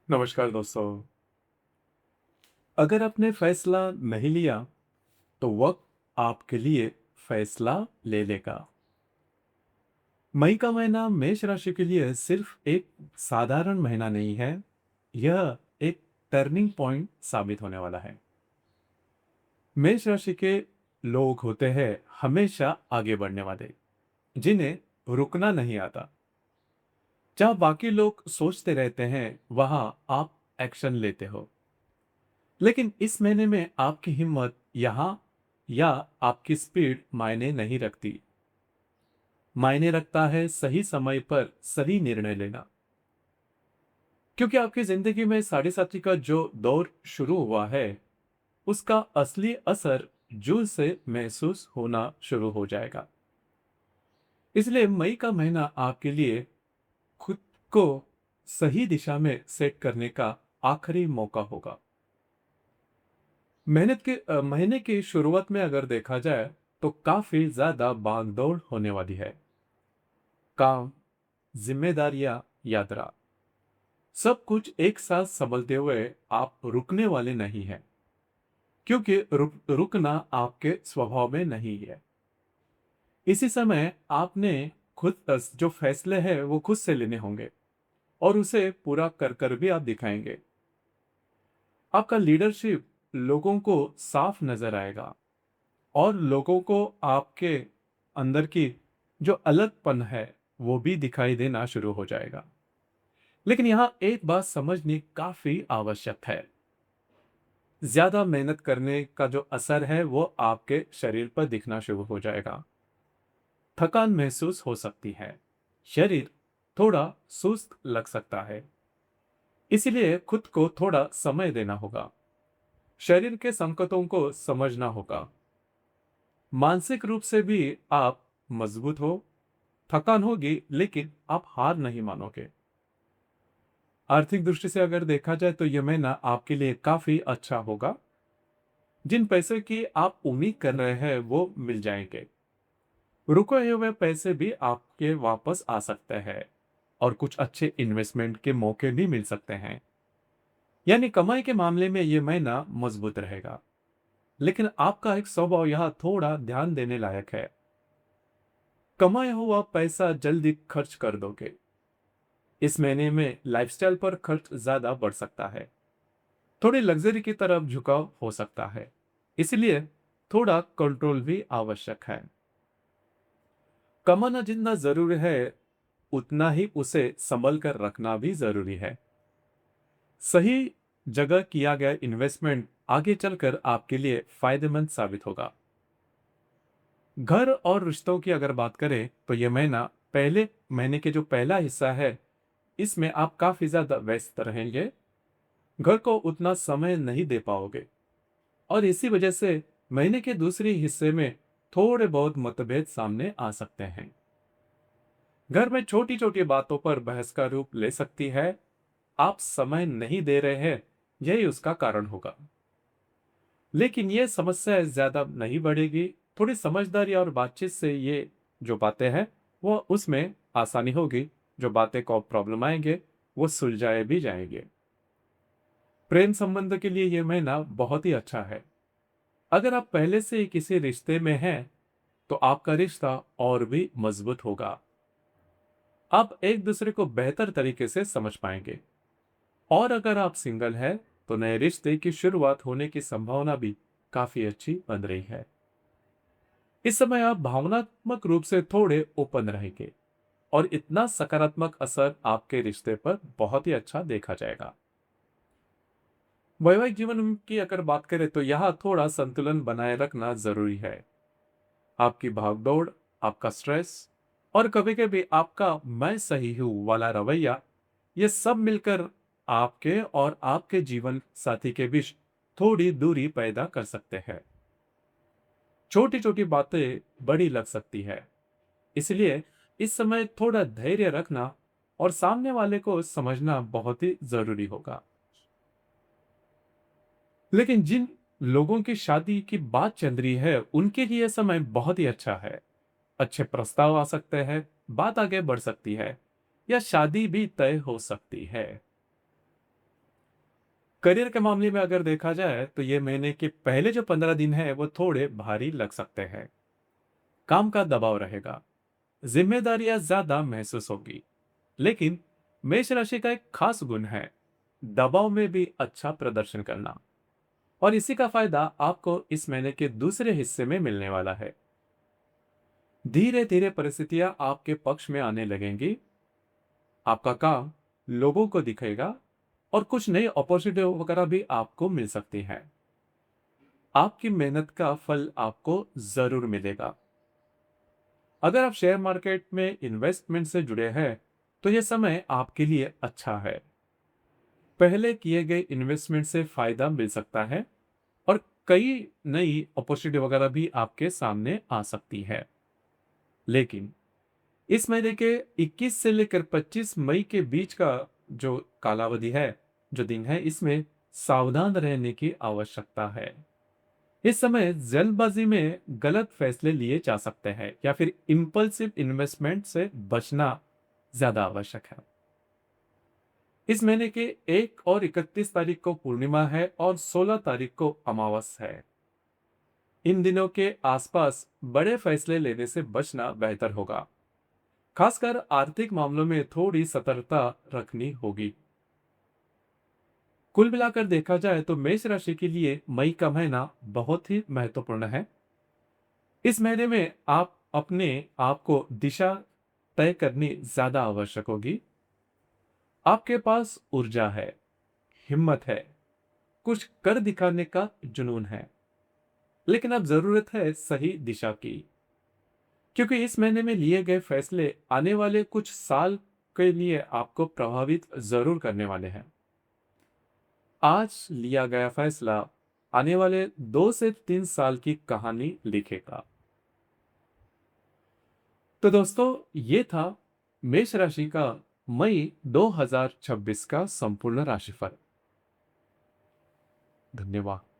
नमस्कार दोस्तों। अगर आपने फैसला नहीं लिया तो वक्त आपके लिए फैसला ले लेगा। मई का महीना मेष राशि के लिए सिर्फ एक साधारण महीना नहीं है, यह एक टर्निंग पॉइंट साबित होने वाला है। मेष राशि के लोग होते हैं हमेशा आगे बढ़ने वाले, जिन्हें रुकना नहीं आता। जहां बाकी लोग सोचते रहते हैं, वहां आप एक्शन लेते हो। लेकिन इस महीने में आपकी हिम्मत यहां या आपकी स्पीड मायने नहीं रखती। मायने रखता है सही समय पर सही निर्णय लेना। क्योंकि आपकी जिंदगी में साढ़े साथी का जो दौर शुरू हुआ है, उसका असली असर जून से महसूस होना शुरू हो जाएगा। इसलिए मई का महीना आपके लिए खुद को सही दिशा में सेट करने का आखिरी मौका होगा। महीने की शुरुआत में अगर देखा जाए तो काफी ज्यादा भागदौड़ होने वाली है। काम, जिम्मेदारियां, यात्रा, सब कुछ एक साथ संभलते हुए आप रुकने वाले नहीं हैं। क्योंकि रुकना आपके स्वभाव में नहीं है। इसी समय आपने खुद जो फैसले हैं वो खुद से लेने होंगे, और उसे पूरा कर कर भी आप दिखाएंगे। आपका लीडरशिप लोगों को साफ नजर आएगा, और लोगों को आपके अंदर की जो अलगपन है वो भी दिखाई देना शुरू हो जाएगा। लेकिन यहां एक बात समझनी काफी आवश्यक है। ज्यादा मेहनत करने का जो असर है वो आपके शरीर पर दिखना शुरू हो जाएगा। थकान महसूस हो सकती है, शरीर थोड़ा सुस्त लग सकता है। इसलिए खुद को थोड़ा समय देना होगा, शरीर के संकेतों को समझना होगा। मानसिक रूप से भी आप मजबूत हो। थकान होगी लेकिन आप हार नहीं मानोगे। आर्थिक दृष्टि से अगर देखा जाए तो यह महीना आपके लिए काफी अच्छा होगा। जिन पैसे की आप उम्मीद कर रहे हैं वो मिल जाएंगे। रुके हुए पैसे भी आपके वापस आ सकते हैं, और कुछ अच्छे इन्वेस्टमेंट के मौके भी मिल सकते हैं। यानी कमाई के मामले में यह महीना मजबूत रहेगा। लेकिन आपका एक स्वभाव यहाँ थोड़ा ध्यान देने लायक है। कमाया हुआ पैसा जल्दी खर्च कर दोगे। इस महीने में लाइफस्टाइल पर खर्च ज्यादा बढ़ सकता है। थोड़ी लग्जरी की तरफ झुकाव हो सकता है। इसलिए थोड़ा कंट्रोल भी आवश्यक है। कमाना जितना जरूरी है, उतना ही उसे संभल कर रखना भी जरूरी है। सही जगह किया गया इन्वेस्टमेंट आगे चलकर आपके लिए फायदेमंद साबित होगा। घर और रिश्तों की अगर बात करें तो यह महीना, पहले महीने के जो पहला हिस्सा है, इसमें आप काफी ज्यादा व्यस्त रहेंगे। घर को उतना समय नहीं दे पाओगे, और इसी वजह से महीने के दूसरे हिस्से में थोड़े बहुत मतभेद सामने आ सकते हैं। घर में छोटी छोटी बातों पर बहस का रूप ले सकती है। आप समय नहीं दे रहे हैं, यही उसका कारण होगा। लेकिन यह समस्या ज्यादा नहीं बढ़ेगी। थोड़ी समझदारी और बातचीत से ये जो बातें हैं वो उसमें आसानी होगी। जो बातें को प्रॉब्लम आएंगे वो सुलझाए भी जाएंगे। प्रेम संबंध के लिए यह महीना बहुत ही अच्छा है। अगर आप पहले से ही किसी रिश्ते में हैं तो आपका रिश्ता और भी मजबूत होगा। आप एक दूसरे को बेहतर तरीके से समझ पाएंगे। और अगर आप सिंगल हैं तो नए रिश्ते की शुरुआत होने की संभावना भी काफी अच्छी बन रही है। इस समय आप भावनात्मक रूप से थोड़े ओपन रहेंगे, और इतना सकारात्मक असर आपके रिश्ते पर बहुत ही अच्छा देखा जाएगा। वैवाहिक जीवन की अगर बात करें तो यहाँ थोड़ा संतुलन बनाए रखना जरूरी है। आपकी भागदौड़, आपका स्ट्रेस, और कभी कभी आपका मैं सही हूं वाला रवैया, ये सब मिलकर आपके और आपके जीवन साथी के बीच थोड़ी दूरी पैदा कर सकते हैं। छोटी छोटी बातें बड़ी लग सकती है। इसलिए इस समय थोड़ा धैर्य रखना और सामने वाले को समझना बहुत ही जरूरी होगा। लेकिन जिन लोगों की शादी की बात चल रही है उनके लिए समय बहुत ही अच्छा है। अच्छे प्रस्ताव आ सकते हैं, बात आगे बढ़ सकती है, या शादी भी तय हो सकती है। करियर के मामले में अगर देखा जाए तो ये महीने के पहले जो 15 दिन है वो थोड़े भारी लग सकते हैं। काम का दबाव रहेगा, जिम्मेदारियां ज्यादा महसूस होगी। लेकिन मेष राशि का एक खास गुण है दबाव में भी अच्छा प्रदर्शन करना, और इसी का फायदा आपको इस महीने के दूसरे हिस्से में मिलने वाला है। धीरे धीरे परिस्थितियां आपके पक्ष में आने लगेंगी, आपका काम लोगों को दिखेगा, और कुछ नई अपॉर्चुनिटी वगैरह भी आपको मिल सकती है। आपकी मेहनत का फल आपको जरूर मिलेगा। अगर आप शेयर मार्केट में इन्वेस्टमेंट से जुड़े हैं तो यह समय आपके लिए अच्छा है। पहले किए गए इन्वेस्टमेंट से फायदा मिल सकता है, और कई नई अपॉर्चुनिटी वगैरह भी आपके सामने आ सकती है। लेकिन इस महीने के 21 से लेकर 25 मई के बीच का जो कालावधि है, जो दिन है, इसमें सावधान रहने की आवश्यकता है। इस समय जल्दबाजी में गलत फैसले लिए जा सकते हैं, या फिर इंपल्सिव इन्वेस्टमेंट से बचना ज्यादा आवश्यक है। इस महीने के 1 और 31 तारीख को पूर्णिमा है और 16 तारीख को अमावस है। इन दिनों के आसपास बड़े फैसले लेने से बचना बेहतर होगा। खासकर आर्थिक मामलों में थोड़ी सतर्कता रखनी होगी। कुल मिलाकर देखा जाए तो मेष राशि के लिए मई का महीना बहुत ही महत्वपूर्ण है। इस महीने में आप अपने आप को दिशा तय करनी ज्यादा आवश्यक होगी। आपके पास ऊर्जा है, हिम्मत है, कुछ कर दिखाने का जुनून है, लेकिन अब जरूरत है सही दिशा की। क्योंकि इस महीने में लिए गए फैसले आने वाले कुछ साल के लिए आपको प्रभावित जरूर करने वाले हैं। आज लिया गया फैसला आने वाले 2 से 3 साल की कहानी लिखेगा। तो दोस्तों, ये था मेष राशि का मई 2026 का संपूर्ण राशिफल। धन्यवाद।